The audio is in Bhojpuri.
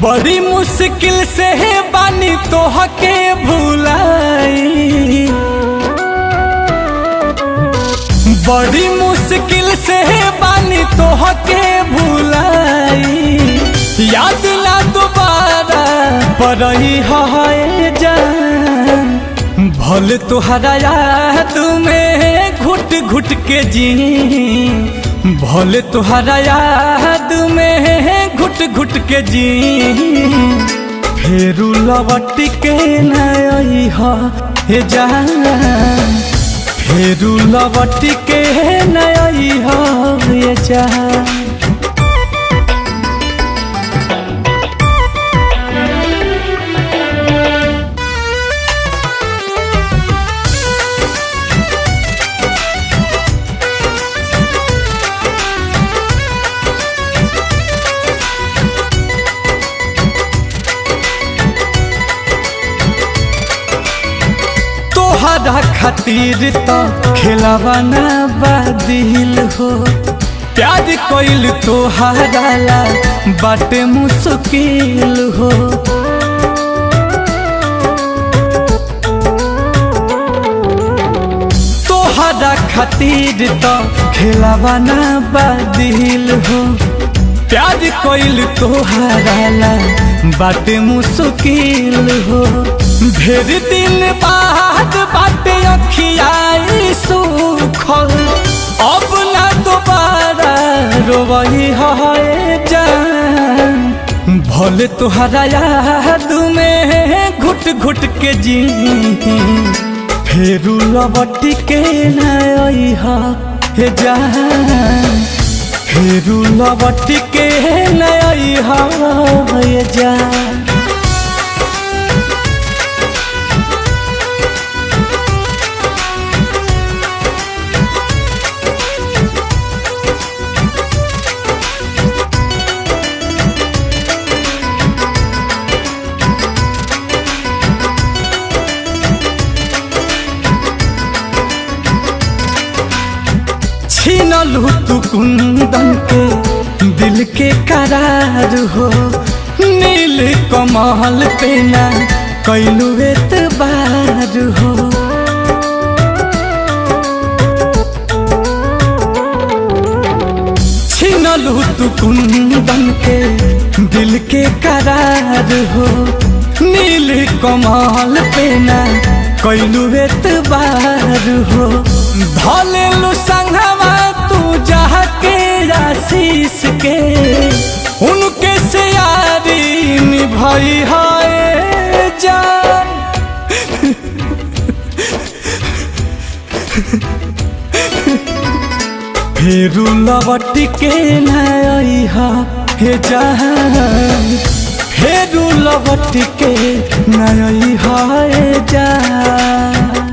बड़ी मुश्किल से बानी तोहके भुलाई, बड़ी मुश्किल से बानी तोहके भुलाई। याद ला दोबारा पड़ई है जान, भले तोहरा याद में घुट घुट के जी, भले तोहरा याद में घुट घुट के जी। फेरू लौट के न अइहा हे जान, फेरू लौट के न अइहा हे जान। तोहरा खातिर तो खेलवाना बादिल हो, प्यार कोइल तोहरा ला बाटे मुश्किल हो। तोहरा खातिर तो खेलवाना बादिल हो, प्यार कोइल तोहरा ला बाटे मुश्किल हो। ढेर दिन बाद बाटे अखियाई सुखल, अब ना दोबारा रोवही है जान, भले तोहरा याद में घुट घुट के जी। फेरू लौट के न अइहा हे जान, फेरू लौट के न अइहा हे जान। छीनलू तू कुंदन के दिल के करार हो, नील कमल पे ना कैलू एतबार हो। छीनलू तू कुंदन के दिल के करार हो, नील कमल पे ना कैलू एतबार हो। धलेलू संगवा तू जाके आशीष के, उनके से यारी निभाई है जान। फेरू लौट के न अइहा हे जान, फेरू लौट के न अइहा हे जान।